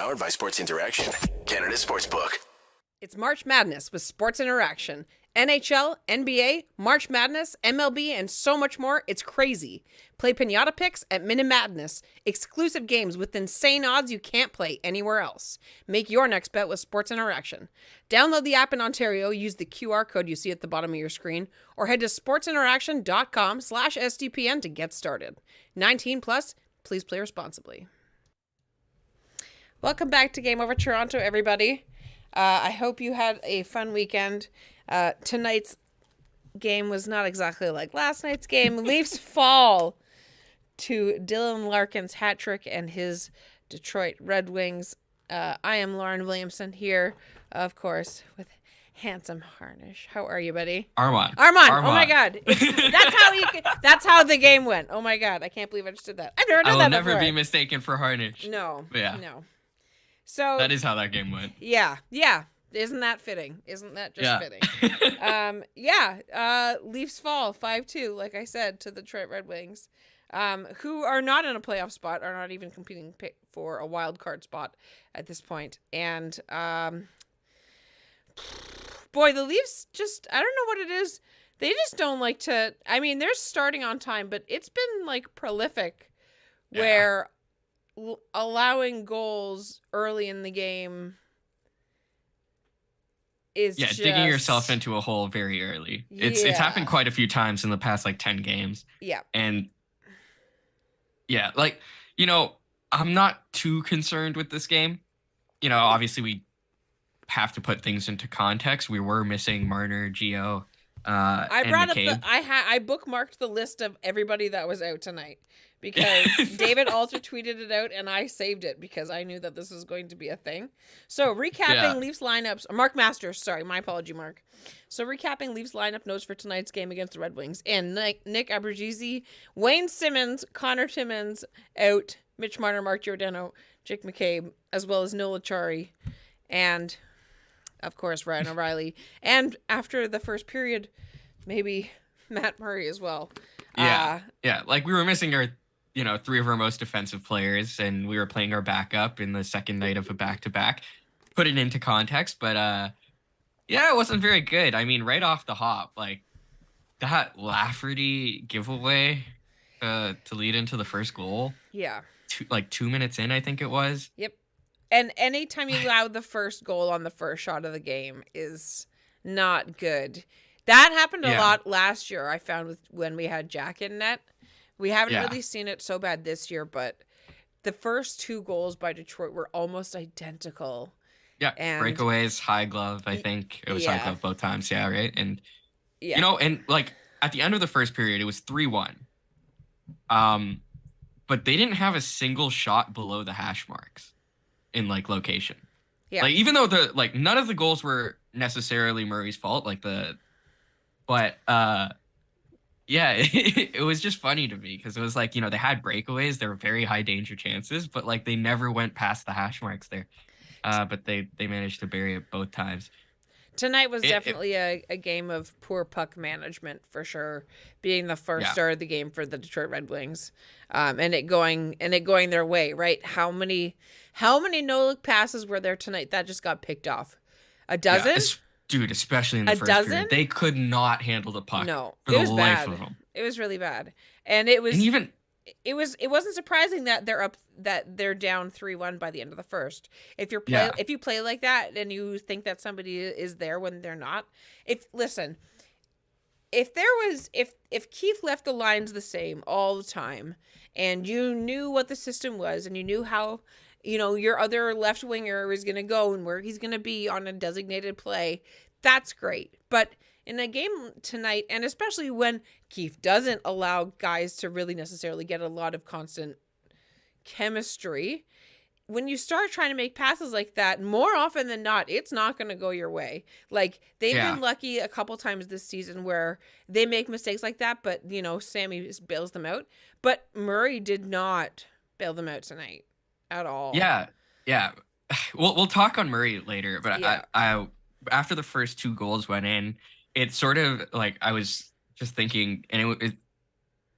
Powered by Sports Interaction, Canada Sportsbook. It's March Madness with Sports Interaction. NHL, NBA, March Madness, MLB, and so much more. It's crazy. Play Pinata Picks at Minute Madness. Exclusive games with insane odds you can't play anywhere else. Make your next bet with Sports Interaction. Download the app in Ontario, use the QR code you see at the bottom of your screen, or head to sportsinteraction.com/SDPN to get started. 18 plus, please play responsibly. Welcome back to Game Over Toronto, everybody. I hope you had a fun weekend. Tonight's game was not exactly like last night's game. Leafs fall to Dylan Larkin's hat trick and his Detroit Red Wings. I am Lauren Williamson here, of course, with handsome Harnish. How are you, buddy? Armaan. Oh my God! That's how the game went. Oh my God! I can't believe I just did that. I've never done that before. I will never be mistaken for Harnish. No. Yeah. No. So that is how that game went. Yeah. Isn't that fitting? Isn't that just fitting? Leafs fall 5-2, like I said, to the Detroit Red Wings, who are not in a playoff spot, are not even competing for a wild card spot at this point. And boy, the Leafs just, I don't know what it is. They just don't like to, I mean, they're starting on time, but it's been like prolific where allowing goals early in the game is just digging yourself into a hole very early. It's happened quite a few times in the past like 10 games. Yeah. And like, I'm not too concerned with this game. Obviously we have to put things into context. We were missing Marner, Gio, I brought McCabe. Up I bookmarked the list of everybody that was out tonight because David Alter tweeted it out and I saved it because I knew that this was going to be a thing. So recapping Leafs lineups, Mark Masters, sorry, my apology, Mark. So recapping Leafs lineup notes for tonight's game against the Red Wings. And Nick Abruzzese, Wayne Simmons, Connor Timmins out, Mitch Marner, Mark Giordano, Jake McCabe, as well as Noel Achari, and of course Ryan O'Reilly. And after the first period, maybe Matt Murray as well. Like we were missing our three of our most defensive players, and we were playing our backup in the second night of a back-to-back. Put it into context, but it wasn't very good. I mean, right off the hop, like that Lafferty giveaway to lead into the first goal. Yeah. 2 minutes in, I think it was. Yep. And anytime you allow the first goal on the first shot of the game is not good. That happened a lot last year, I found, when we had Jack in net. We haven't really seen it so bad this year, but the first two goals by Detroit were almost identical. Yeah, and breakaways, high glove, I think. It was high glove both times, right? And, and like at the end of the first period, it was 3-1. But they didn't have a single shot below the hash marks in like location. Yeah. Like even though none of the goals were necessarily Murray's fault, it was just funny to me because it was like, they had breakaways, they were very high danger chances, but like they never went past the hash marks there. But they managed to bury it both times. Tonight was definitely a game of poor puck management for sure, being the first start of the game for the Detroit Red Wings, and it going their way. Right? How many no-look passes were there tonight that just got picked off? A dozen? Yeah, dude, especially in the first period, they could not handle the puck. No, for it was the bad. Life of them. It was really bad, and it was It wasn't surprising that they're down 3-1 by the end of the first. If you play like that and you think that somebody is there when they're not, if Keith left the lines the same all the time and you knew what the system was and you knew how your other left winger is going to go and where he's going to be on a designated play, that's great. But in a game tonight, and especially when Keith doesn't allow guys to really necessarily get a lot of constant chemistry, when you start trying to make passes like that, more often than not, it's not going to go your way. Like, they've been lucky a couple times this season where they make mistakes like that, but, Sammy bails them out. But Murray did not bail them out tonight at all. Yeah. We'll talk on Murray later, but I after the first two goals went in, it sort of like I was just thinking, and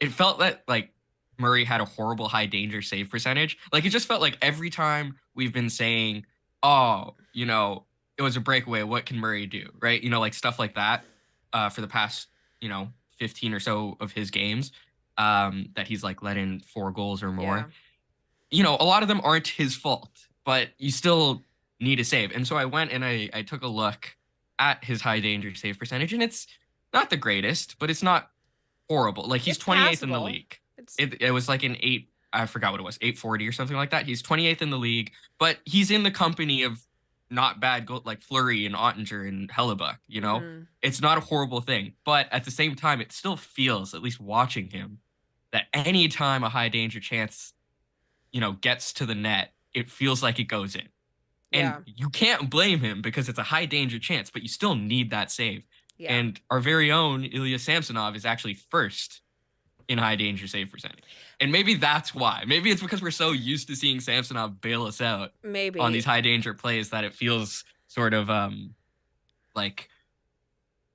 it felt that like Murray had a horrible high danger save percentage. Like, it just felt like every time we've been saying, oh, it was a breakaway, what can Murray do? Right? Like stuff like that for the past, 15 or so of his games that he's like let in 4 goals or more. Yeah. A lot of them aren't his fault, but you still need a save. And so I went and I took a look at his high danger save percentage, and it's not the greatest, but it's not horrible. Like, he's 28th in the league. It was like an 8, I forgot what it was, 840 or something like that. He's 28th in the league, but he's in the company of not bad goal like Fleury and Ottinger and Hellebuck, It's not a horrible thing, but at the same time, it still feels, at least watching him, that any time a high danger chance, gets to the net, it feels like it goes in. And you can't blame him because it's a high danger chance, but you still need that save. Yeah. And our very own Ilya Samsonov is actually first in high danger save percentage. And maybe that's why. Maybe it's because we're so used to seeing Samsonov bail us out on these high danger plays that it feels sort of like,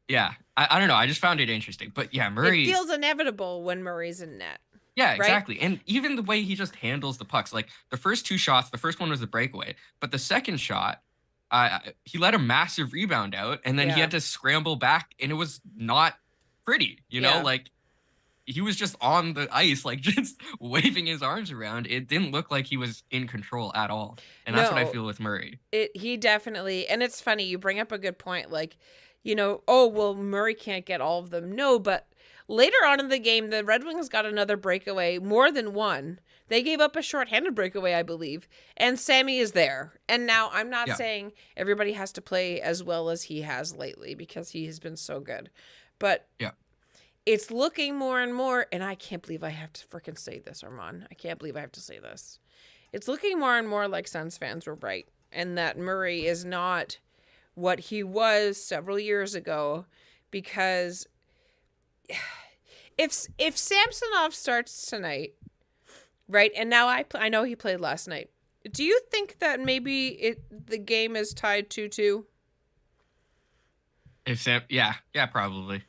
yeah, I don't know. I just found it interesting. But yeah, Murray. It feels inevitable when Murray's in net. Yeah, exactly. Right? And even the way he just handles the pucks, like the first 2 shots, the first one was a breakaway, but the second shot, he let a massive rebound out, and then he had to scramble back, and it was not pretty, like he was just on the ice, like just waving his arms around. It didn't look like he was in control at all. And that's what I feel with Murray. He definitely, and it's funny, you bring up a good point, like, oh, well, Murray can't get all of them. No, but later on in the game, the Red Wings got another breakaway, more than one. They gave up a shorthanded breakaway, I believe, and Sammy is there. And now I'm not saying everybody has to play as well as he has lately because he has been so good. But it's looking more and more, and I can't believe I have to freaking say this, Armaan. I can't believe I have to say this. It's looking more and more like Sens fans were right, and that Murray is not what he was several years ago, because if Samsonov starts tonight, right, and now I know he played last night, do you think that maybe the game is tied 2-2? Yeah, probably.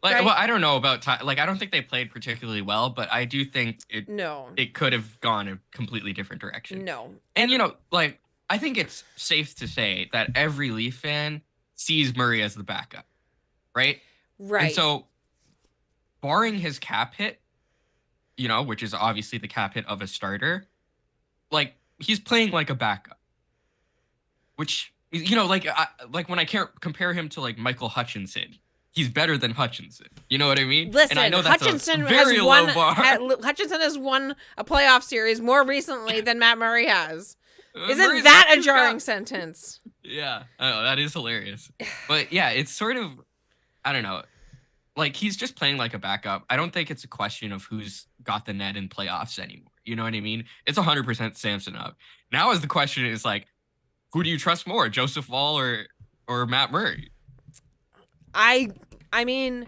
Like, well, I don't know about I don't think they played particularly well, but I do think it could have gone a completely different direction. No, and I think it's safe to say that every Leaf fan sees Murray as the backup, right? Right. And so, barring his cap hit, which is obviously the cap hit of a starter, like, he's playing like a backup, which, like when I can't compare him to like Michael Hutchinson, he's better than Hutchinson. You know what I mean? Listen, and I know that's Hutchinson a very low bar. Hutchinson has won a playoff series more recently than Matt Murray has. Isn't Murray's that a jarring sentence? Yeah, I know, that is hilarious. But yeah, it's sort of, I don't know, like, he's just playing like a backup. I don't think it's a question of who's got the net in playoffs anymore. You know what I mean? It's 100% Samsonov. Now is the question is like, who do you trust more, Joseph Woll or Matt Murray? I mean,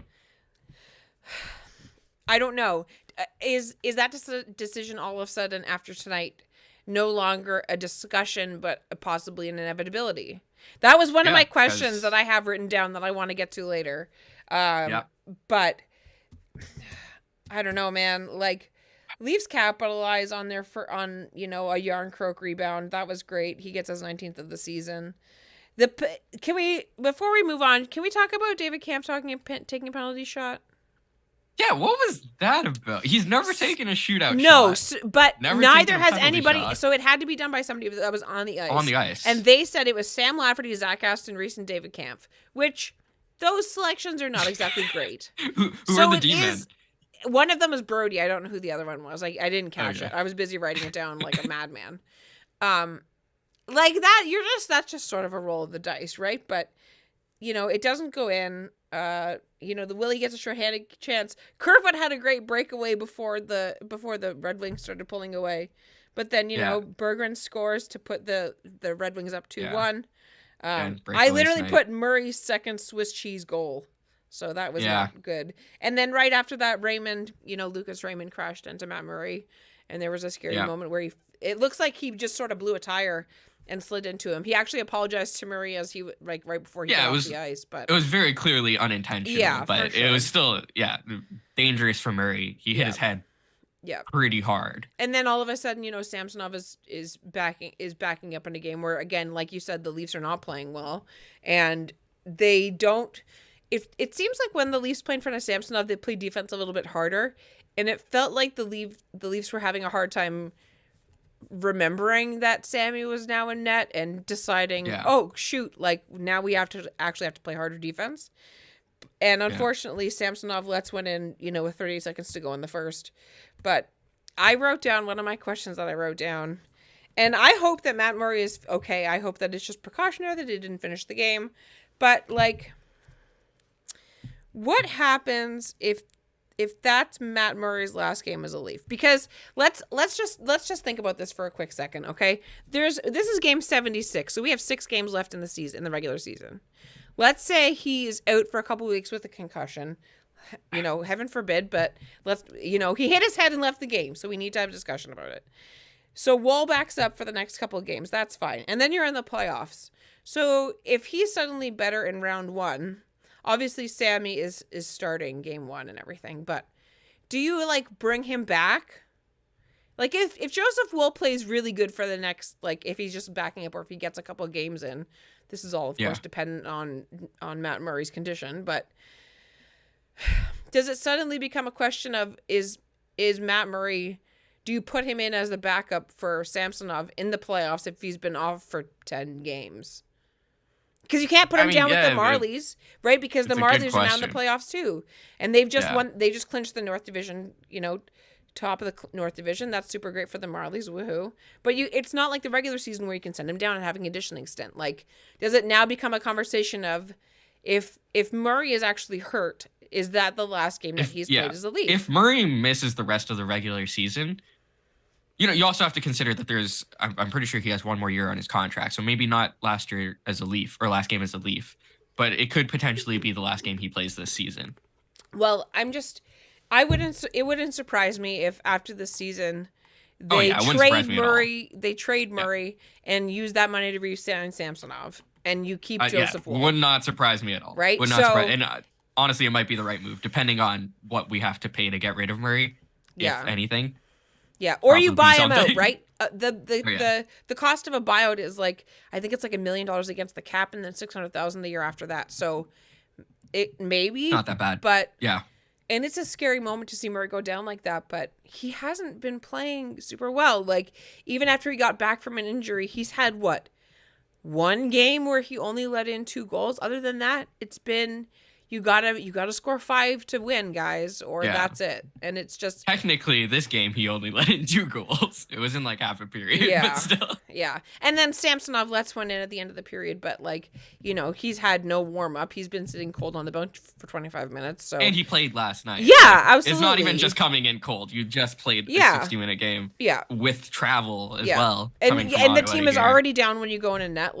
I don't know. Is that decision all of a sudden after tonight no longer a discussion, but possibly an inevitability? That was one of my questions that I have written down that I want to get to later. But I don't know, man. Like, Leafs capitalize on a Yarncroke rebound. That was great. He gets his 19th of the season. Before we move on, can we talk about David Kampf taking a penalty shot? Yeah, what was that about? He's never taken a shootout shot. But neither has anybody. Shot. So it had to be done by somebody that was on the ice. On the ice. And they said it was Sam Lafferty, Zach Aston Reese, and David Kampf, which those selections are not exactly great. who are the D-men? One of them is Brody. I don't know who the other one was. I didn't catch it. I was busy writing it down like a madman. Like that, that's just sort of a roll of the dice, right? But, it doesn't go in. The Willie gets a shorthanded chance. Kerfoot had a great breakaway before the Red Wings started pulling away. But then, Berggren scores to put the Red Wings up 2-1. I literally put Murray's second Swiss cheese goal. So that was not good. And then right after that, Lucas Raymond crashed into Matt Murray. And there was a scary moment where it looks like he just sort of blew a tire and slid into him. He actually apologized to Murray as he right before he got off the ice. But it was very clearly unintentional. Yeah, but it was still dangerous for Murray. He hit his head Yeah. pretty hard. And then all of a sudden, Samsonov is backing up in a game where, again, like you said, the Leafs are not playing well, and they don't. If it seems like when the Leafs play in front of Samsonov, they play defense a little bit harder, and it felt like the Leafs were having a hard time remembering that Sammy was now in net and deciding, oh shoot, like now we have to play harder defense. And unfortunately, Samsonov lets one in, with 30 seconds to go in the first. But I wrote down one of my questions that I wrote down, and I hope that Matt Murray is okay. I hope that it's just precautionary that he didn't finish the game. But like, what happens if that's Matt Murray's last game as a Leaf? Because let's just think about this for a quick second, okay? This is game 76, so we have 6 games left in the regular season. Let's say he's out for a couple of weeks with a concussion. Heaven forbid, but he hit his head and left the game, so we need to have a discussion about it. So Wall backs up for the next couple of games. That's fine. And then you're in the playoffs. So if he's suddenly better in round 1, obviously Sammy is starting game 1 and everything, but do you bring him back? Like if Joseph Woll plays really good for the next, if he's just backing up or if he gets a couple of games in, this is all of course dependent on Matt Murray's condition, but does it suddenly become a question of is Matt Murray, do you put him in as the backup for Samsonov in the playoffs if he's been off for 10 games? Because you can't put him down with the Marlies, right? Because the Marlies are now in the playoffs too. And they've just won, they just clinched the North Division, top of the North Division. That's super great for the Marlies, woohoo. But it's not like the regular season where you can send him down and have a conditioning stint. Like, does it now become a conversation of if Murray is actually hurt, is that the last game that he's played as a Leaf? If Murray misses the rest of the regular season, you also have to consider that I'm pretty sure he has one more year on his contract. So maybe not last year as a Leaf or last game as a Leaf, but it could potentially be the last game he plays this season. Well, it wouldn't surprise me if after the season they trade Murray and use that money to re-sign Samsonov and you keep Joseph Woll. Would not surprise me at all. Right? Would not surprise. And honestly, it might be the right move depending on what we have to pay to get rid of Murray, if anything. Yeah, or you buy him out, right? The cost of a buyout is I think it's $1 million against the cap, and then $600,000 the year after that. So it maybe not that bad, but yeah. And it's a scary moment to see Murray go down like that, but he hasn't been playing super well. Even after he got back from an injury, he's had one game where he only let in 2 goals. Other than that, it's been you gotta score 5 to win, guys, or that's it. And it's just technically this game he only let in 2 goals. It was in half a period, but still. Yeah. And then Samsonov lets one in at the end of the period, but he's had no warm up. He's been sitting cold on the bench for 25 minutes. So and he played last night. Yeah, absolutely. It's not even just coming in cold. You just played a 60-minute game. Yeah. With travel as well. And the team is already down when you go in a net.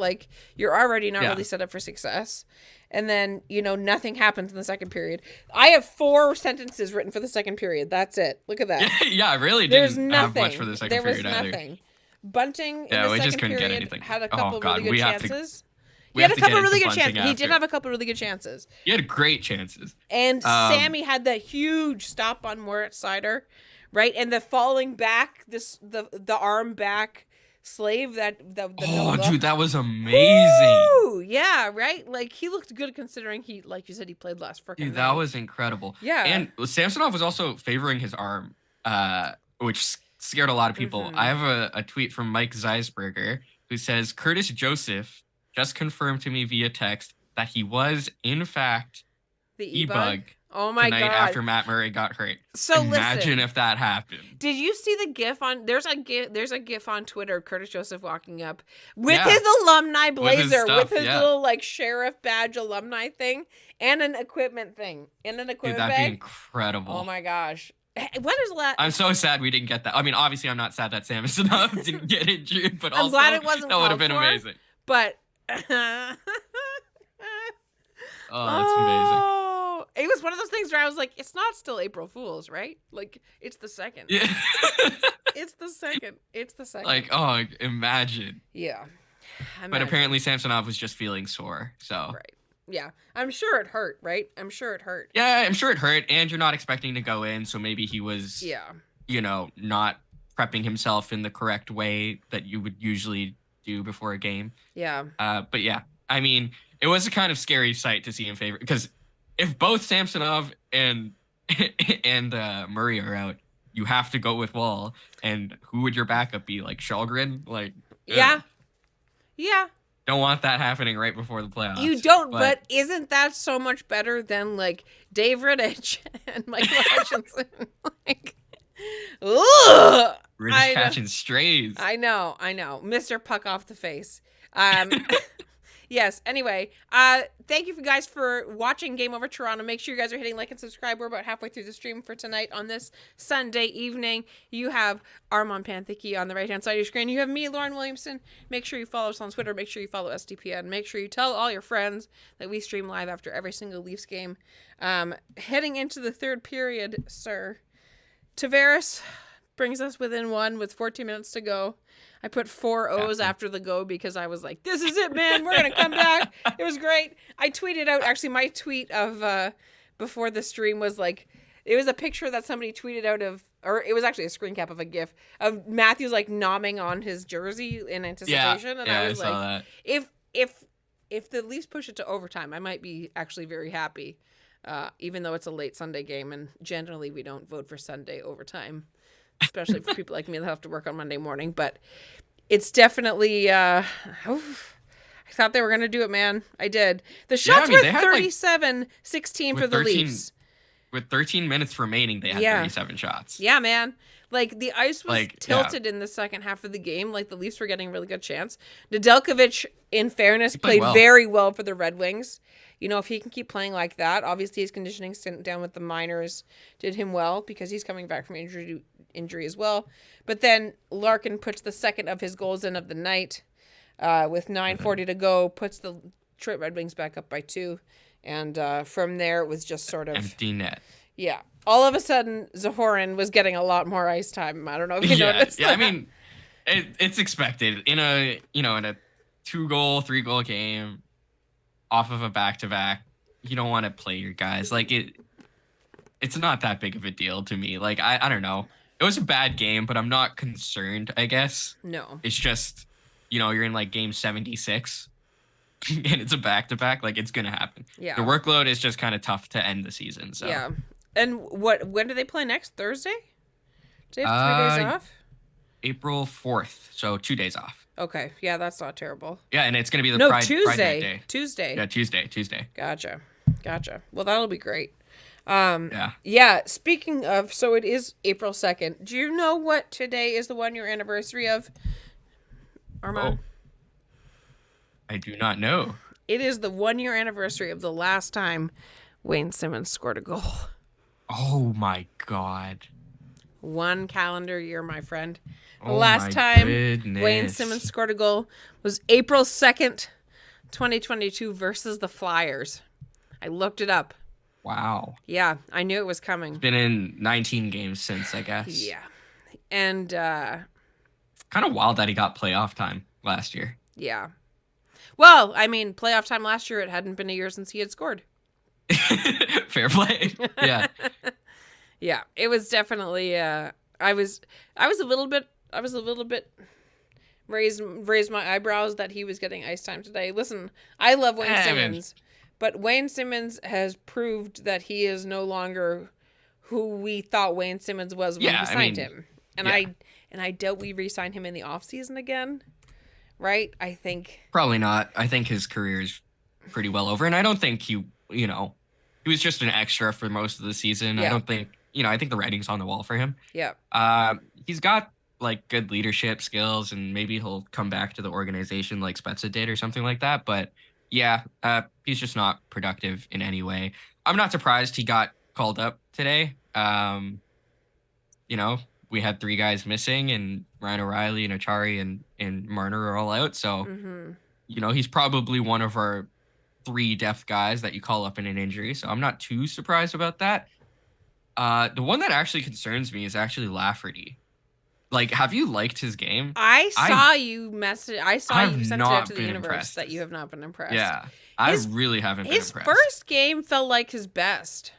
You're already not really set up for success. And then, nothing happens in the second period. I have 4 sentences written for the second period. That's it. Look at that. Yeah, I really didn't have much for the second period either. There was nothing. Bunting in the second period had a couple of really good chances. He had a couple really good chances. He did have a couple really good chances. He had great chances. And Sammy had that huge stop on Moritz Seider, right? And the falling back, the arm back slave dude, that was amazing. Woo! Yeah, right? He looked good considering he, like you said, he played last freaking night. That was incredible. Yeah. And Samsonov was also favoring his arm, which scared a lot of people. Mm-hmm. I have a tweet from Mike Zeisberger who says, Curtis Joseph just confirmed to me via text that he was, in fact, the E-Bug. Oh my God. After Matt Murray got hurt. So imagine if that happened. Did you see the GIF on? There's a GIF on Twitter of Curtis Joseph walking up with his alumni blazer, with his little sheriff badge alumni thing, and an equipment thing, and an equipment that'd bag. Be incredible. Oh my gosh. When is that? I'm so sad we didn't get that. I mean, obviously, I'm not sad that Samsonov didn't get injured, but I'm glad it wasn't. That would have been amazing. But oh, that's amazing. It was one of those things where I was like, it's not still April Fool's, right? It's the second. Yeah. It's the second. Imagine. Yeah. But apparently Samsonov was just feeling sore, so. Right. Yeah. I'm sure it hurt, right? I'm sure it hurt. Yeah, I'm sure it hurt, and you're not expecting to go in, so maybe he was, not prepping himself in the correct way that you would usually do before a game. Yeah. But yeah, I mean, it was a kind of scary sight to see him favor, because if both Samsonov and and Murray are out, you have to go with Wall. And who would your backup be? Like Shalgren? Like, Yeah. ugh. Yeah. Don't want that happening right before the playoffs. You don't, but isn't that so much better than like Dave Riddich and Michael Hutchinson? Like, ugh. Riddich catching strays. I know. Mr. Puck off the face. Yes. Anyway, thank you guys for watching Game Over Toronto. Make sure you guys are hitting like and subscribe. We're about halfway through the stream for tonight on this Sunday evening. You have Armaan Panthiki on the right-hand side of your screen. You have me, Lauren Williamson. Make sure you follow us on Twitter. Make sure you follow SDPN. Make sure you tell all your friends that we stream live after every single Leafs game. Heading into the third period, sir. Tavares brings us within one with 14 minutes to go. I put 4 O's after the go because I was like, this is it, man. We're going to come back. It was great. I tweeted out, actually, my tweet of before the stream was like, it was a picture that somebody tweeted out of, or it was actually a screen cap of a GIF of Matthews like nomming on his jersey in anticipation. And I was like, if the Leafs push it to overtime, I might be actually very happy, even though it's a late Sunday game. And generally, we don't vote for Sunday overtime, especially for people like me that have to work on Monday morning. But it's definitely, I thought they were going to do it, man. I did. The shots were 37-16 for the Leafs. With 13 minutes remaining, they had 37 shots. Yeah, man. Like, the ice was tilted in the second half of the game. Like, the Leafs were getting a really good chance. Nedeljkovic, in fairness, played very well for the Red Wings. You know, if he can keep playing like that, obviously his conditioning stint down with the minors did him well because he's coming back from injury as well. But then Larkin puts the second of his goals in of the night with 9:40 to go, puts the Detroit Red Wings back up by 2. And from there, it was just sort of empty net. Yeah. All of a sudden, Zahorin was getting a lot more ice time. I don't know if you noticed. Yeah, I mean, it's expected in a 2-goal, 3-goal game off of a back-to-back. You don't want to play your guys. Like, it's not that big of a deal to me. Like, I don't know. It was a bad game, but I'm not concerned, I guess. No. It's just, you're in like game 76 and it's a back-to-back. Like, it's going to happen. Yeah. The workload is just kind of tough to end the season. So. Yeah. And when do they play next? Thursday? Do they have 3 days off? April 4th. So 2 days off. Okay. Yeah, that's not terrible. Yeah, and it's going to be the Pride Tuesday. Day. Tuesday. Yeah, Tuesday. Gotcha. Well, that'll be great. Yeah. Yeah, speaking of, so it is April 2nd. Do you know what today is the 1-year anniversary of, Armaan? Oh. I do not know. It is the 1-year anniversary of the last time Wayne Simmonds scored a goal. Oh my God. 1 calendar year, my friend. The Oh last my time goodness. Wayne Simmonds scored a goal was April 2nd, 2022 versus the Flyers. I looked it up. Wow. Yeah, I knew it was coming. Been in 19 games since, I guess. Yeah. And kind of wild that he got playoff time last year. yeah. Well, I mean, playoff time last year, it hadn't been a year since he had scored. Fair play. Yeah. Yeah, it was definitely I was a little bit raised my eyebrows that he was getting ice time today. Listen, I love Wayne Simmonds, but Wayne Simmonds has proved that he is no longer who we thought Wayne Simmonds was when we signed him. And I doubt we re-sign him in the offseason again. Right? I think probably not. I think his career is pretty well over, and I don't think he was just an extra for most of the season. Yeah. I don't think, I think the writing's on the wall for him. Yeah. He's got like good leadership skills, and maybe he'll come back to the organization like Spezza did or something like that. But yeah, he's just not productive in any way. I'm not surprised he got called up today. We had 3 guys missing, and Ryan O'Reilly and Achari and Marner are all out. So, he's probably one of our 3 depth guys that you call up in an injury. So I'm not too surprised about that. The one that actually concerns me is actually Lafferty. Like, have you liked his game? I saw you sent it out to the universe that you have not been impressed. Yeah, I really haven't been impressed. His first game felt like his best.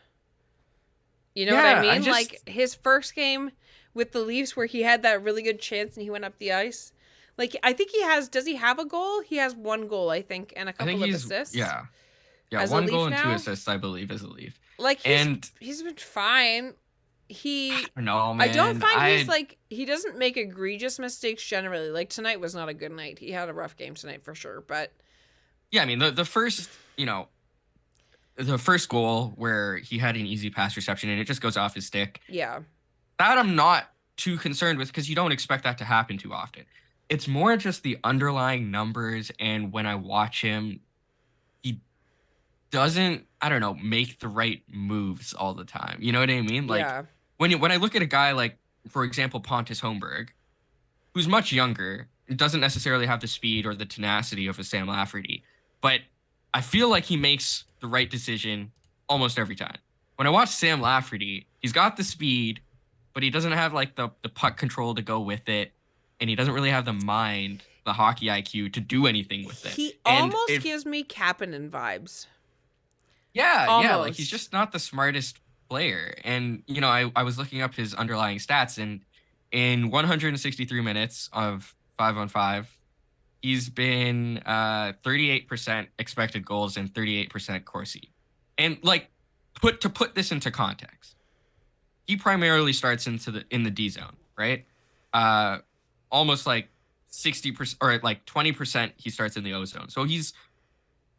You know what I mean? Like, his first game with the Leafs where he had that really good chance and he went up the ice. Like, I think does he have a goal? He has one goal, I think, and a I think couple of assists. Yeah, As a one Leaf goal and now? 2 assists, I believe, as a Leaf. Like, And he's been fine. no, man. I don't find he's like, he doesn't make egregious mistakes generally. Like, tonight was not a good night. He had a rough game tonight for sure, but yeah, I mean, the first, the first goal where he had an easy pass reception and it just goes off his stick. yeah. That I'm not too concerned with because you don't expect that to happen too often. It's more just the underlying numbers, and when I watch him, he doesn't, I don't know, make the right moves all the time. You know what I mean? Like, Yeah. when I look at a guy like, for example, Pontus Holmberg, who's much younger, doesn't necessarily have the speed or the tenacity of a Sam Lafferty, but I feel like he makes the right decision almost every time. When I watch Sam Lafferty, he's got the speed, but he doesn't have like the puck control to go with it, and he doesn't really have the mind, the hockey IQ to do anything with it. He almost gives me Kapanen vibes. Yeah, Almost. like he's just not the smartest player. And I was looking up his underlying stats, and in 163 minutes of 5-on-5, he's been 38% expected goals and 38% Corsi. And like put this into context, he primarily starts in the D zone, right? Almost like 60% or like 20% he starts in the O zone. So he's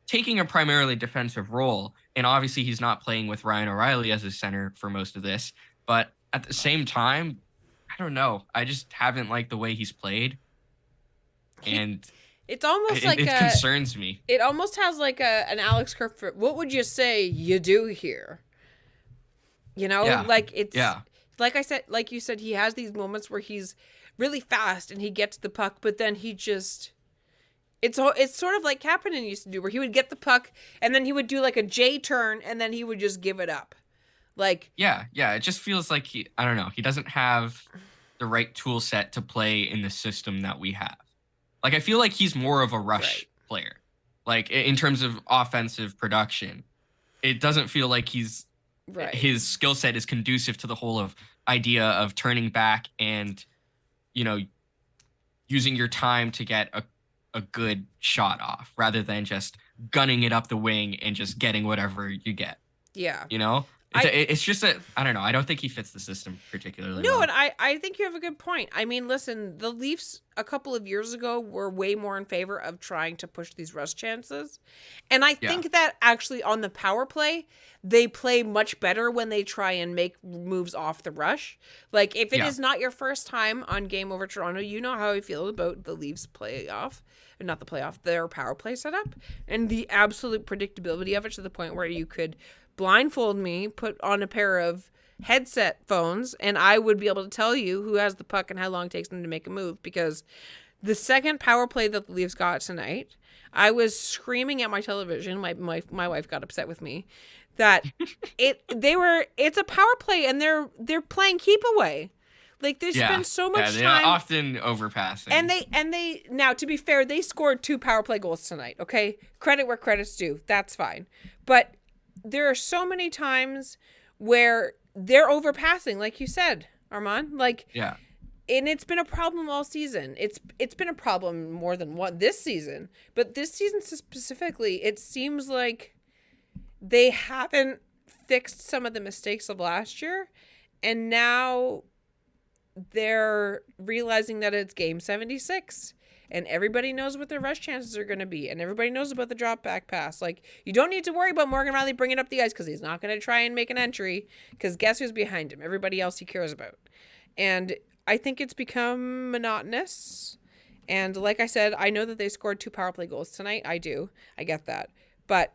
taking a primarily defensive role, and obviously he's not playing with Ryan O'Reilly as a center for most of this. But at the same time, I don't know. I just haven't liked the way he's played, and it's almost it concerns me. It almost has like an Alex Kerfoot. What would you say you do here? Like it's like I said, like you said, he has these moments where he's really fast and he gets the puck, but then he just. It's sort of like Kapanen used to do, where he would get the puck and then he would do like a J turn and then he would just give it up. Like yeah, it just feels like I don't know, he doesn't have the right tool set to play in the system that we have. Like I feel like he's more of a rush player. Like in terms of offensive production, it doesn't feel like his skill set is conducive to the whole idea of turning back and using your time to get a good shot off rather than just gunning it up the wing and just getting whatever you get. Yeah. It's just that, I don't know. I don't think he fits the system particularly well. No, and I think you have a good point. I mean, listen, the Leafs a couple of years ago were way more in favor of trying to push these rush chances. And I think that actually on the power play, they play much better when they try and make moves off the rush. Like, if it is not your first time on Game Over Toronto, you know how I feel about the Leafs playoff. Not the playoff, their power play setup. And the absolute predictability of it to the point where you could blindfold me, put on a pair of headset phones, and I would be able to tell you who has the puck and how long it takes them to make a move. Because the second power play that the Leafs got tonight, I was screaming at my television. My wife got upset with me that it's a power play and they're playing keep away. Like they spend so much time, often overpassing. And they now, to be fair, they scored 2 power play goals tonight. Okay, credit where credit's due. That's fine, but there are so many times where they're overpassing, like you said, Armaan. Like, and it's been a problem all season. It's been a problem more than one this season, but this season specifically, it seems like they haven't fixed some of the mistakes of last year, and now they're realizing that it's game 76 and everybody knows what their rush chances are going to be, and everybody knows about the drop back pass. Like, you don't need to worry about Morgan Rielly bringing up the ice because he's not going to try and make an entry, because guess who's behind him? Everybody else he cares about. And I think it's become monotonous. And like I said, I know that they scored 2 power play goals tonight. I get that. But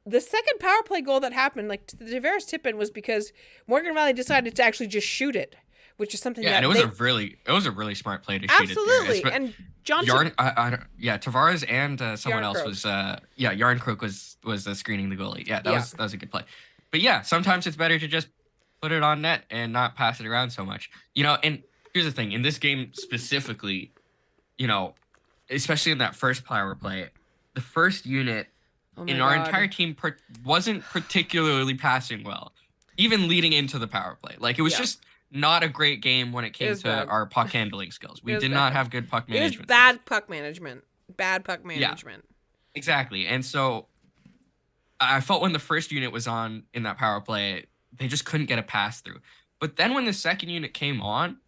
the second power play goal that happened, like the Tavares tip-in, was because Morgan Rielly decided to actually just shoot it, which is something that and it was a really smart play to shoot it there. Absolutely. And John Tavares and someone else was Yarncroke was screening the goalie. Yeah, that was a good play. But yeah, sometimes it's better to just put it on net and not pass it around so much. And here's the thing, in this game specifically, especially in that first power play, the first unit our entire team wasn't particularly passing well, even leading into the power play. Like, it was just not a great game when it came to bad. our puck handling skills. We was did bad. not have good puck It was management. bad puck management. Bad puck management. Exactly. And so I felt when the first unit was on in that power play, they just couldn't get a pass through. But then when the second unit came on,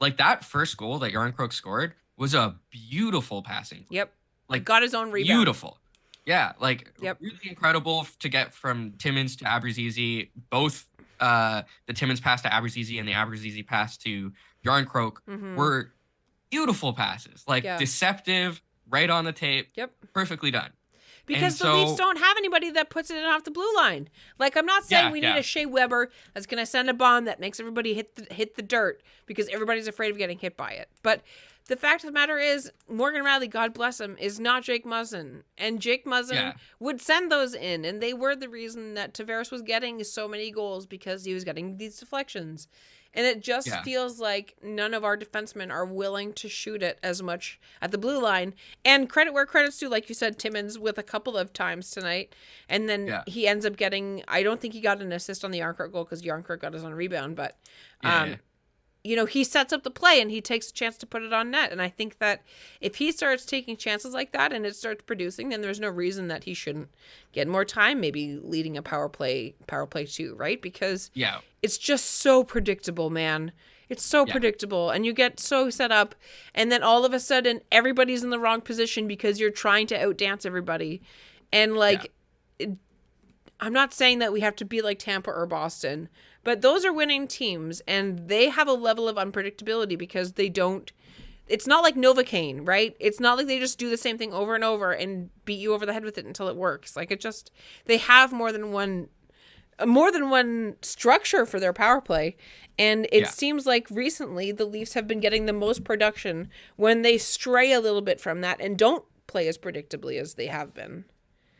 like that first goal that Yarncroke scored was a beautiful passing. Yep. Like got his own rebound. Beautiful. Yeah, like Yep. really incredible to get from Timmins to Abruzzese. Both the Timmins pass to Abruzzese and the Abruzzese pass to Yarncroke were beautiful passes. Like deceptive, right on the tape. Yep. Perfectly done. Because the Leafs don't have anybody that puts it in off the blue line. Like, I'm not saying we need a Shea Weber that's going to send a bomb that makes everybody hit the dirt because everybody's afraid of getting hit by it. But the fact of the matter is, Morgan Riley, God bless him, is not Jake Muzzin. And Jake Muzzin would send those in. And they were the reason that Tavares was getting so many goals because he was getting these deflections. And it just feels like none of our defensemen are willing to shoot it as much at the blue line. And credit where credit's due, like you said, Timmins with a couple of times tonight. And then he ends up getting, I don't think he got an assist on the Yarncroke goal because Yarncroke got his own rebound. But, you know, he sets up the play and he takes a chance to put it on net. And I think that if he starts taking chances like that and it starts producing, then there's no reason that he shouldn't get more time, maybe leading a power play too, right? Because it's just so predictable, man. It's so predictable. And you get so set up and then all of a sudden everybody's in the wrong position because you're trying to outdance everybody. And like, I'm not saying that we have to be like Tampa or Boston, but those are winning teams and they have a level of unpredictability because they don't, it's not like Novocaine, right? It's not like they just do the same thing over and over and beat you over the head with it until it works. Like it just, they have more than one structure for their power play. And it seems like recently the Leafs have been getting the most production when they stray a little bit from that and don't play as predictably as they have been.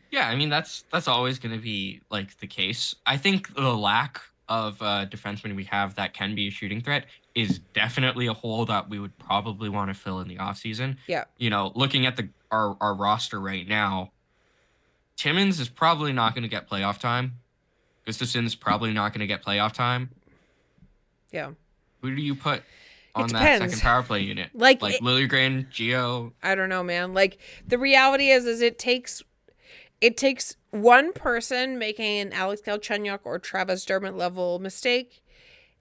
Yeah, I mean, that's always going to be like the case. I think the lack of defensemen we have that can be a shooting threat is definitely a hole that we would probably want to fill in the offseason. Yeah. You know, looking at our roster right now, Timmins is probably not going to get playoff time. Gustafson's probably not going to get playoff time. Yeah. Who do you put on that second power play unit? Like Liljegren, Gio? I don't know, man. Like the reality is it takes one person making an Alex Galchenyuk or Travis Dermott level mistake.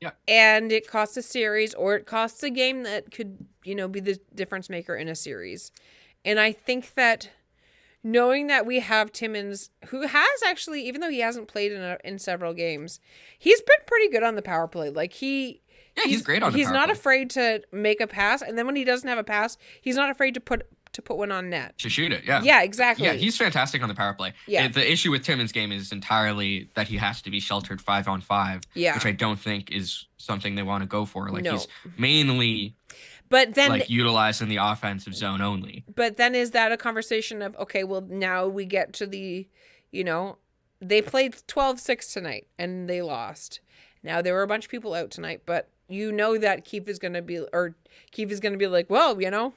Yeah. And it costs a series or it costs a game that could, you know, be the difference maker in a series. And I think that knowing that we have Timmins, who has actually, even though he hasn't played in several games, he's been pretty good on the power play. Like he's great on the power play. He's not afraid to make a pass. And then when he doesn't have a pass, he's not afraid to put one on net. To shoot it, yeah. Yeah, exactly. Yeah, he's fantastic on the power play. Yeah. The issue with Timmins' game is entirely that he has to be sheltered 5-on-5, which I don't think is something they want to go for. Like he's mainly utilized in the offensive zone only. But then is that a conversation of, okay, well, now we get to the, you know, they played 12-6 tonight and they lost. Now there were a bunch of people out tonight, but you know that Keefe is going to be like, well, you know,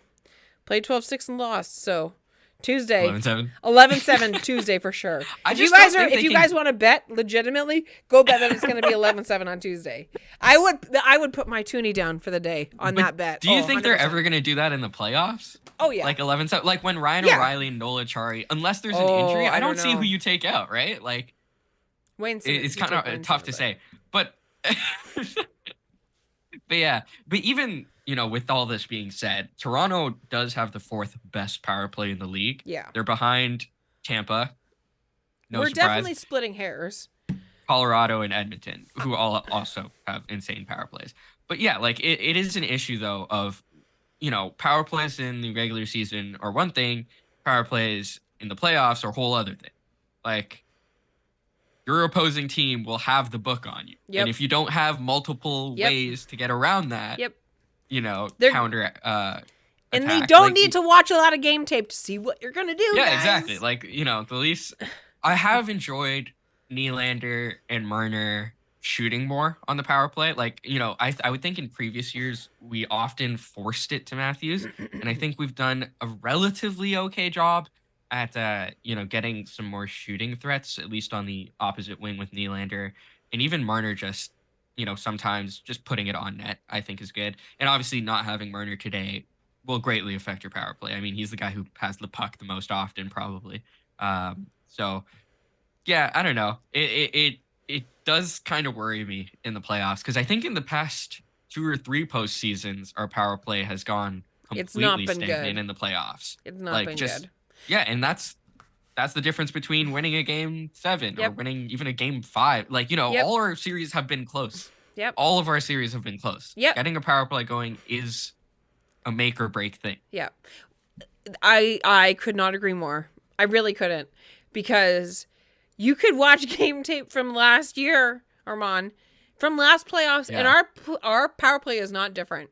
played 12-6 and lost. So Tuesday, 11-7 Tuesday for sure. If you guys want to bet legitimately, go bet that it's going to be 11-7 on Tuesday. I would put my toonie down for the day on that bet. Do you think 100%. They're ever going to do that in the playoffs? Oh yeah, like 11-7, like when Ryan O'Reilly and Nola Chari, unless there's an injury, I don't see who you take out, right? Like Wayne Simmons, it's kind of tough to say, but but even. You know, with all this being said, Toronto does have the fourth best power play in the league. Yeah. They're behind Tampa. We're definitely splitting hairs. Colorado and Edmonton, who all also have insane power plays. But yeah, like it is an issue though of, you know, power plays in the regular season are one thing, power plays in the playoffs are a whole other thing. Like your opposing team will have the book on you. Yep. And if you don't have multiple ways to get around that, you know, counter and they don't need to watch a lot of game tape to see what you're going to do. Yeah, guys. Exactly. Like, you know, the Leafs, I have enjoyed Nylander and Marner shooting more on the power play. Like, you know, I would think in previous years, we often forced it to Matthews. And I think we've done a relatively okay job at, you know, getting some more shooting threats, at least on the opposite wing with Nylander. And even Marner just sometimes just putting it on net, I think, is good. And obviously not having Marner today will greatly affect your power play. I mean, he's the guy who has the puck the most often, probably. So yeah, I don't know. It does kind of worry me in the playoffs, because I think in the past 2 or 3 postseasons, our power play has gone It's not completely been stagnant good. in the playoffs. It's not Like, been just good. yeah, and that's the difference between winning a game 7 or Yep. winning even a game 5. Like, Yep. all our series have been close. Yep. All of our series have been close. Yep. Getting a power play going is a make or break thing. Yeah. I could not agree more. I really couldn't, because you could watch game tape from last year, Armaan, from last playoffs, and our power play is not different.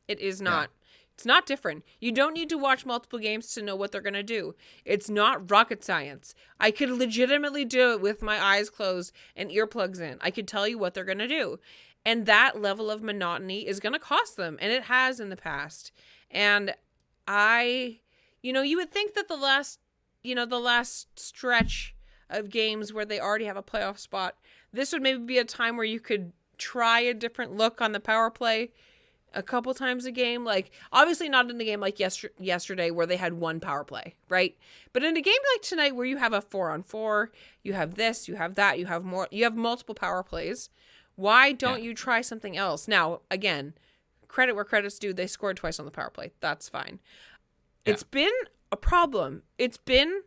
It is not. It's not different. You don't need to watch multiple games to know what they're going to do. It's not rocket science. I could legitimately do it with my eyes closed and earplugs in. I could tell you what they're going to do. And that level of monotony is going to cost them, and it has in the past. And you would think that the last stretch of games where they already have a playoff spot, this would maybe be a time where you could try a different look on the power play a couple times a game. Like, obviously not in a game like yesterday where they had one power play, right? But in a game like tonight where you have a 4-on-4, you have this, you have that, you have multiple power plays. Why don't you try something else? Now, again, credit where credit's due. They scored twice on the power play. That's fine. Yeah. It's been a problem. It's been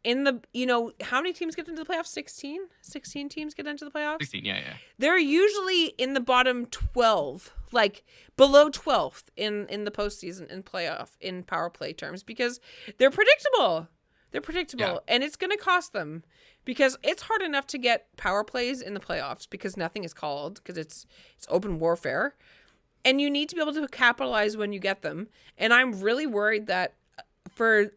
in the, how many teams get into the playoffs? 16? 16 teams get into the playoffs? 16, yeah. They're usually in the bottom 12, like below 12th in the postseason in power play terms, because they're predictable. And it's going to cost them, because it's hard enough to get power plays in the playoffs because nothing is called, because it's open warfare. And you need to be able to capitalize when you get them. And I'm really worried that for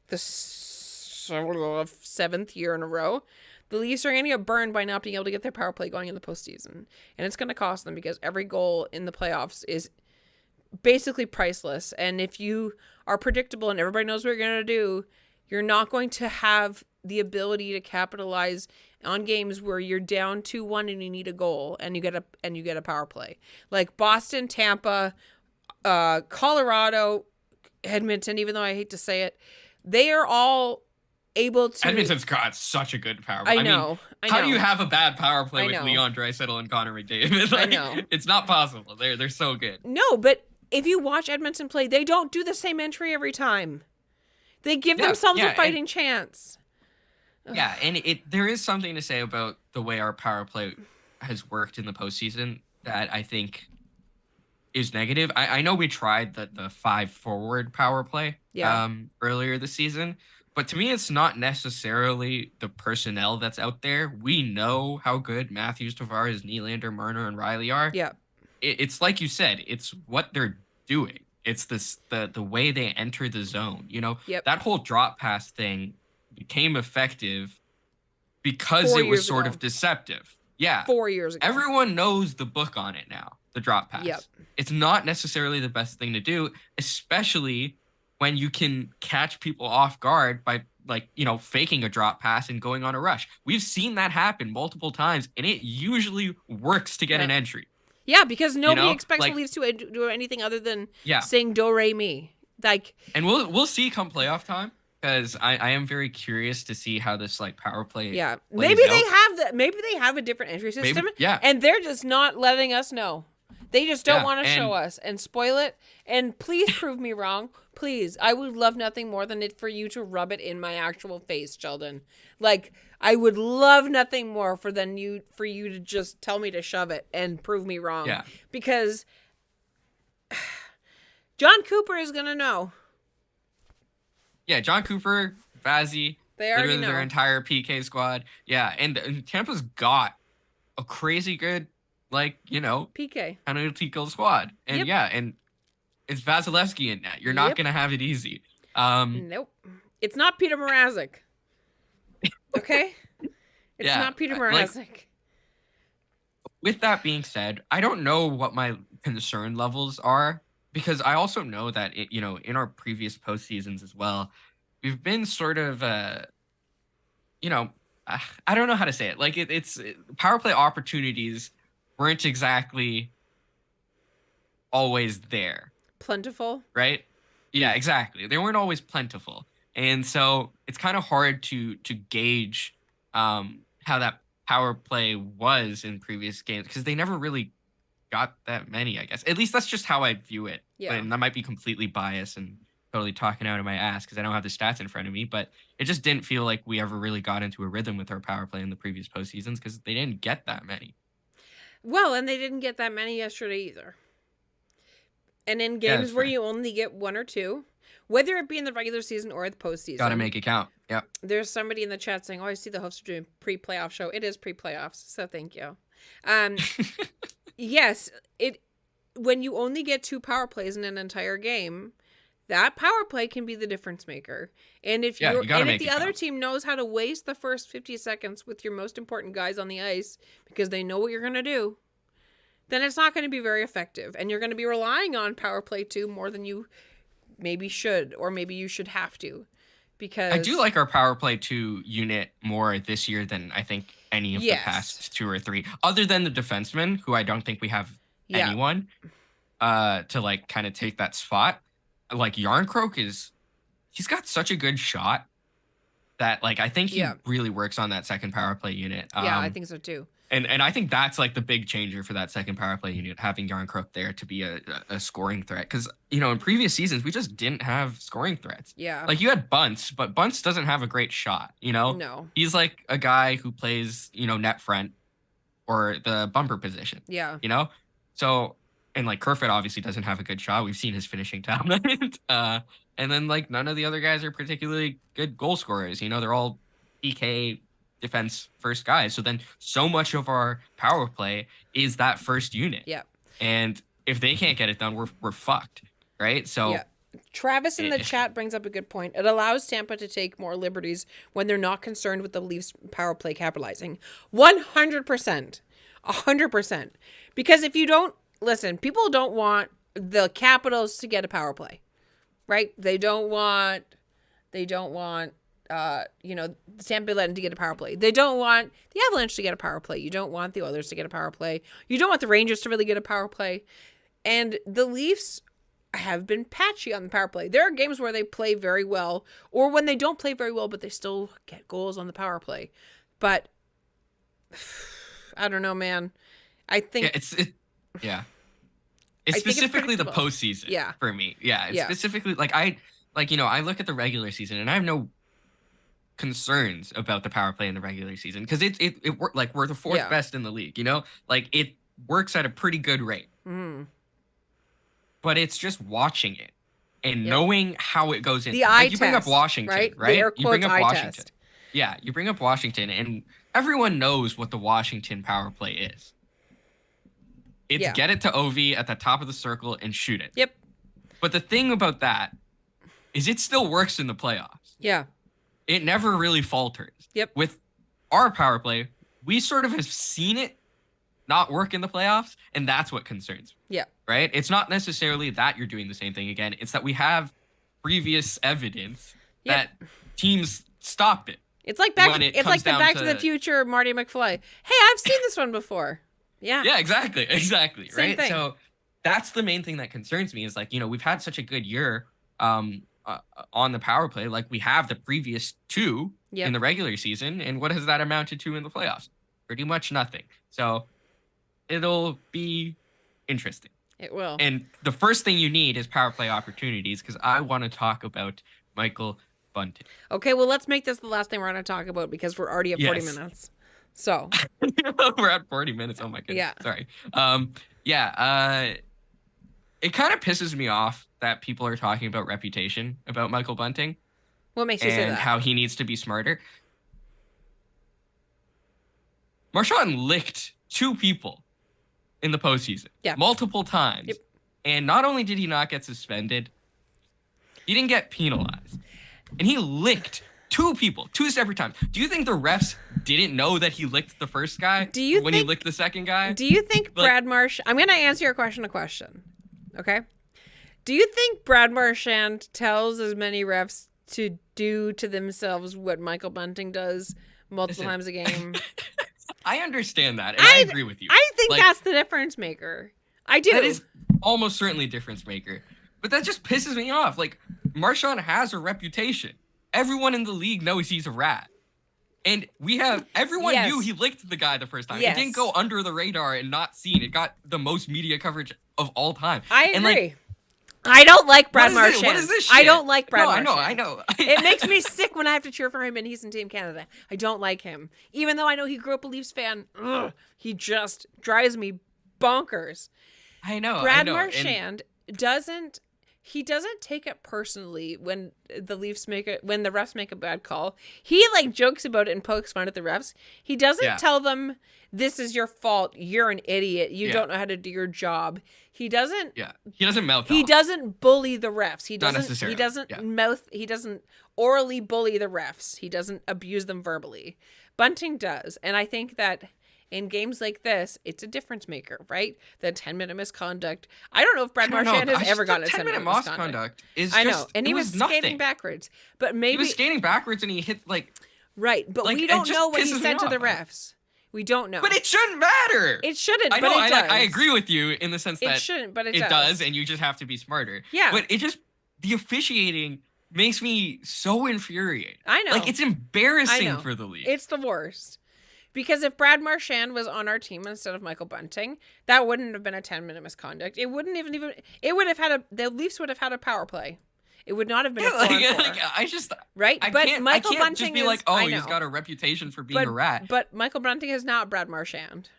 the 7th year in a row, the Leafs are going to get burned by not being able to get their power play going in the postseason. And it's going to cost them, because every goal in the playoffs is basically priceless. And if you are predictable and everybody knows what you're going to do, you're not going to have the ability to capitalize on games where you're down 2-1 and you need a goal and you get a power play. Like Boston, Tampa, Colorado, Edmonton, even though I hate to say it, they are all able to. Edmonton's got such a good power play. I know. How do you have a bad power play with Leon Draisaitl and Connor McDavid? I know. It's not possible. They're so good. No, but if you watch Edmonton play, they don't do the same entry every time. They give themselves a fighting chance. Yeah, and there is something to say about the way our power play has worked in the postseason that I think is negative. I know we tried the 5 forward power play earlier this season, but to me, it's not necessarily the personnel that's out there. We know how good Matthews, Tavares, Nylander, Marner, and Riley are. Yeah, it's like you said. It's what they're doing. It's the way they enter the zone. That whole drop pass thing became effective because it was sort of deceptive. Yeah. 4 years ago. Everyone knows the book on it now, the drop pass. Yep. It's not necessarily the best thing to do, especially when you can catch people off guard by faking a drop pass and going on a rush. We've seen that happen multiple times, and it usually works to get an entry. Yeah, because nobody expects the Leafs to do anything other than sing do re mi. And we'll see come playoff time, because I am very curious to see how this power play. Yeah, maybe they have a different entry system. And they're just not letting us know. They just don't want to show us and spoil it. And please prove me wrong. Please, I would love nothing more than it for you to rub it in my actual face, Sheldon. I would love nothing more for you to just tell me to shove it and prove me wrong. Yeah. Because John Cooper is gonna know. Yeah, John Cooper, Vazzy, they already literally know their entire PK squad. Yeah, and Tampa's got a crazy good PK analytical squad. And and it's Vasilevsky in that. You're not gonna have it easy. Nope. It's not Peter Mrazek. Okay? It's not Peter Mrazek. With that being said, I don't know what my concern levels are, because I also know that in our previous postseasons as well, we've been sort of I don't know how to say it. It's power play opportunities weren't exactly always there. Plentiful. Right? Yeah, exactly. They weren't always plentiful. And so it's kind of hard to gauge how that power play was in previous games because they never really got that many, I guess. At least that's just how I view it. Yeah. And that might be completely biased and totally talking out of my ass because I don't have the stats in front of me, but it just didn't feel like we ever really got into a rhythm with our power play in the previous postseasons because they didn't get that many. Well, and they didn't get that many yesterday either. And in games where you only get one or two, whether it be in the regular season or the postseason. Got to make it count. Yep. There's somebody in the chat saying, I see the hosts are doing pre-playoff show. It is pre-playoffs, so thank you. Yes, when you only get 2 power plays in an entire game, that power play can be the difference maker. And if if the other team knows how to waste the first 50 seconds with your most important guys on the ice because they know what you're going to do, then it's not going to be very effective. And you're going to be relying on power play 2 more than you maybe should, or maybe you should have to. Because I do like our power play 2 unit more this year than I think any of the past 2 or 3, other than the defensemen, who I don't think we have anyone to like kind of take that spot. Like Yarncroke he's got such a good shot that like I think he really works on that second power play unit. I think so too. And I think that's like the big changer for that second power play unit, having Yarncroke there to be a scoring threat. Because, in previous seasons, we just didn't have scoring threats. Yeah. Like you had Bunts, but Bunts doesn't have a great shot, No. He's like a guy who plays, net front or the bumper position. Yeah. So, and like Kerfoot obviously doesn't have a good shot. We've seen his finishing talent. And then like none of the other guys are particularly good goal scorers. They're all PK defense first guys. So then so much of our power play is that first unit. Yeah. And if they can't get it done, we're fucked. Right. So Travis in the chat brings up a good point. It allows Tampa to take more liberties when they're not concerned with the Leafs power play capitalizing. 100%. 100%. Because if you don't listen, people don't want the Capitals to get a power play. Right? They don't want the Tampa Bay Lightning to get a power play. They don't want the Avalanche to get a power play. You don't want the Oilers to get a power play. You don't want the Rangers to really get a power play. And the Leafs have been patchy on the power play. There are games where they play very well, or when they don't play very well, but they still get goals on the power play. But I don't know, man. I think it's specifically the postseason. Yeah. For me. Yeah. It's specifically I look at the regular season and I have no concerns about the power play in the regular season because it worked. Like we're the 4th best in the league. Like it works at a pretty good rate. But it's just watching it and knowing how it goes in. The eye you bring test, up Washington, right? You bring up Washington. Test. Yeah, you bring up Washington, and everyone knows what the Washington power play is. It's get it to Ovi at the top of the circle and shoot it. Yep. But the thing about that is it still works in the playoffs. Yeah. It never really falters. Yep. With our power play, we sort of have seen it not work in the playoffs, and that's what concerns me. Yeah. Right? It's not necessarily that you're doing the same thing again. It's that we have previous evidence that teams stop it. It's like the Back to the Future Marty McFly. Hey, I've seen this one before. Yeah. Yeah, exactly. Same right? Thing. So that's the main thing that concerns me is like, we've had such a good year on the power play. Like we have the previous 2 in the regular season. And what has that amounted to in the playoffs? Pretty much nothing. So it'll be interesting. It will. And the first thing you need is power play opportunities because I want to talk about Michael Bunting. Okay, well, let's make this the last thing we're going to talk about because we're already at 40 minutes. So. We're at 40 minutes. Oh, my goodness. Yeah. Sorry. It kind of pisses me off that people are talking about reputation about Michael Bunting. What makes you say that? And how he needs to be smarter. Marchand licked 2 people in the postseason. Yeah. Multiple times. Yep. And not only did he not get suspended, he didn't get penalized. And he licked 2 people, 2 separate times. Do you think the refs didn't know that he licked the first guy he licked the second guy? Do you think Brad Marchand... I'm going to answer your question a question. Okay? Do you think Brad Marchand tells as many refs to do to themselves what Michael Bunting does multiple times a game? I understand that, and I agree with you. I think Like, that's the difference maker. I do. That is almost certainly a difference maker. But that just pisses me off. Like, Marchand has a reputation. Everyone in the league knows he's a rat. And everyone knew he licked the guy the first time. Yes. It didn't go under the radar and not seen. It got the most media coverage of all time. I agree. And like, I don't like Brad Marchand. What is this shit? I don't like Brad Marchand. I know. It makes me sick when I have to cheer for him and he's in Team Canada. I don't like him. Even though I know he grew up a Leafs fan, he just drives me bonkers. I know. Brad Marchand doesn't take it personally when the refs make a bad call. He like jokes about it and pokes fun at the refs. He doesn't tell them this is your fault. You're an idiot. You don't know how to do your job. He doesn't. Yeah. He doesn't mouth. He doesn't bully the refs. He doesn't. Not necessarily. He doesn't mouth. He doesn't orally bully the refs. He doesn't abuse them verbally. Bunting does, and I think that in games like this, it's a difference maker, right? The 10-minute misconduct. I don't know if Brad Marchand has ever gotten a 10-minute misconduct. I know, and he was skating backwards, but maybe he was skating backwards and he hit right. But we don't know what he said to the refs. We don't know. But it shouldn't matter. It shouldn't. I know. But it does. I agree with you in the sense that it shouldn't, but it does, and you just have to be smarter. Yeah. But the officiating makes me so infuriated. I know. Like, it's embarrassing for the league. It's the worst. Because if Brad Marchand was on our team instead of Michael Bunting, that wouldn't have been a 10-minute misconduct. It wouldn't even it would have had the Leafs would have had a power play. It would not have been a 4-on-4. Right? But Michael Bunting just be like, he's got a reputation for being a rat. But Michael Bunting is not Brad Marchand.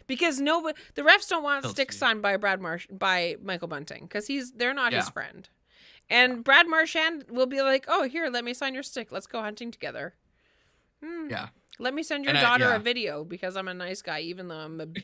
Because the refs don't want sticks signed by by Michael Bunting because they're not his friend. And Brad Marchand will be like, "Oh, here, let me sign your stick. Let's go hunting together." Yeah. Let me send your daughter a video because I'm a nice guy, even though I'm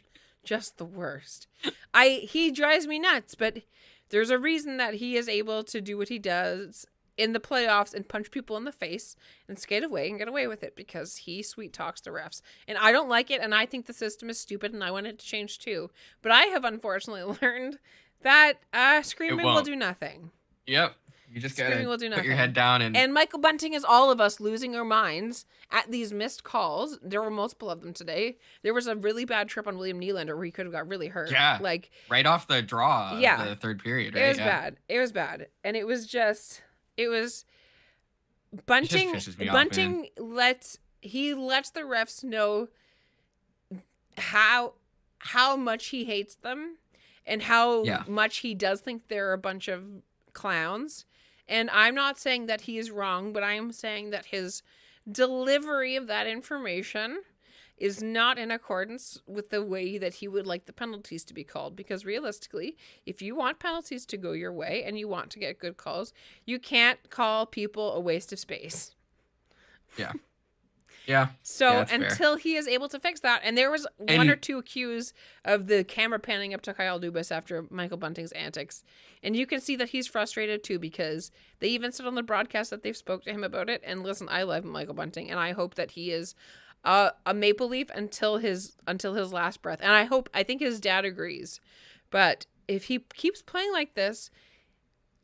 just the worst. He drives me nuts, but there's a reason that he is able to do what he does in the playoffs and punch people in the face and skate away and get away with it because he sweet talks the refs. And I don't like it, and I think the system is stupid, and I want it to change too. But I have unfortunately learned that screaming will do nothing. Yep. You just gotta put your head down and Michael Bunting is all of us losing our minds at these missed calls. There were multiple of them today. There was a really bad trip on William Nylander where he could have got really hurt. Yeah, like right off the draw. Of the third period. Right? It was bad. It was bad, and it was Bunting. It just pisses me Bunting off, lets the refs know how much he hates them and how much he does think they're a bunch of clowns. And I'm not saying that he is wrong, but I am saying that his delivery of that information is not in accordance with the way that he would like the penalties to be called. Because realistically, if you want penalties to go your way and you want to get good calls, you can't call people a waste of space. Yeah. Yeah. So until he is able to fix that, and there was one or two cues of the camera panning up to Kyle Dubas after Michael Bunting's antics, and you can see that he's frustrated too because they even said on the broadcast that they've spoke to him about it. And listen, I love Michael Bunting, and I hope that he is a Maple Leaf until his last breath, and I think his dad agrees. But if he keeps playing like this.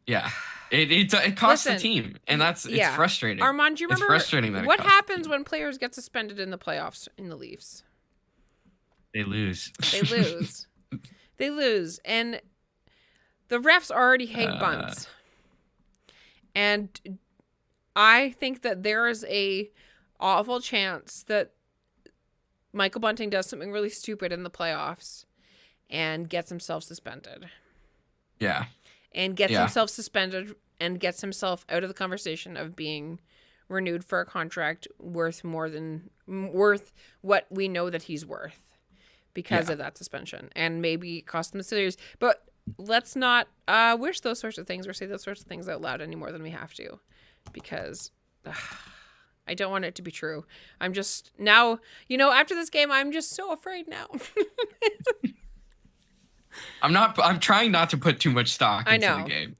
Yeah, it costs the team, and it's frustrating. Armaan, do you remember what happens when players get suspended in the playoffs in the Leafs? They lose. They lose, and the refs already hate bunts. And I think that there is a awful chance that Michael Bunting does something really stupid in the playoffs and gets himself suspended. Yeah. And gets himself suspended and gets himself out of the conversation of being renewed for a contract worth what we know that he's worth because of that suspension, and maybe cost him the series. But let's not wish those sorts of things or say those sorts of things out loud any more than we have to, because I don't want it to be true. I'm just now, after this game, I'm just so afraid now. I'm trying not to put too much stock into the game.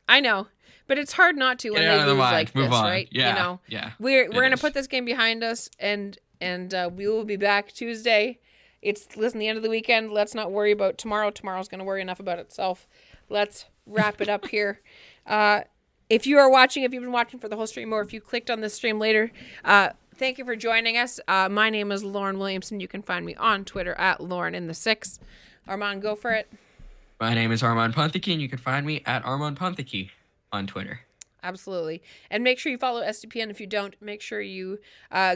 I know. But it's hard not to when they lose like this, right? Yeah. We're gonna put this game behind us, and we will be back Tuesday. It's the end of the weekend. Let's not worry about tomorrow. Tomorrow's gonna worry enough about itself. Let's wrap it up here. If you've been watching for the whole stream, or if you clicked on this stream later, Thank you for joining us. My name is Lauren Williamson. You can find me on Twitter at Lauren6. Armaan, go for it. My name is Armaan Punthiki, and you can find me at Armaan Punthiki on Twitter. Absolutely. And make sure you follow SDPN. If you don't, make sure you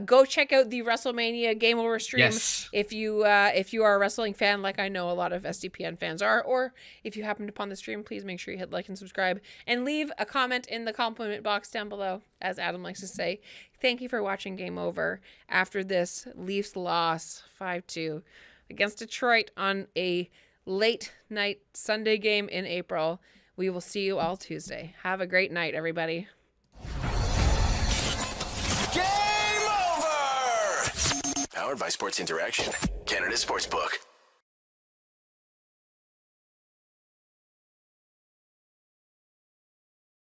go check out the WrestleMania Game Over stream. Yes. If you are a wrestling fan, like I know a lot of SDPN fans are, or if you happened upon the stream, please make sure you hit like and subscribe and leave a comment in the compliment box down below, as Adam likes to say. Thank you for watching Game Over after this Leafs loss 5-2 against Detroit on a late night Sunday game in April. We will see you all Tuesday. Have a great night, everybody. Game over! Powered by Sports Interaction, Canada Sportsbook.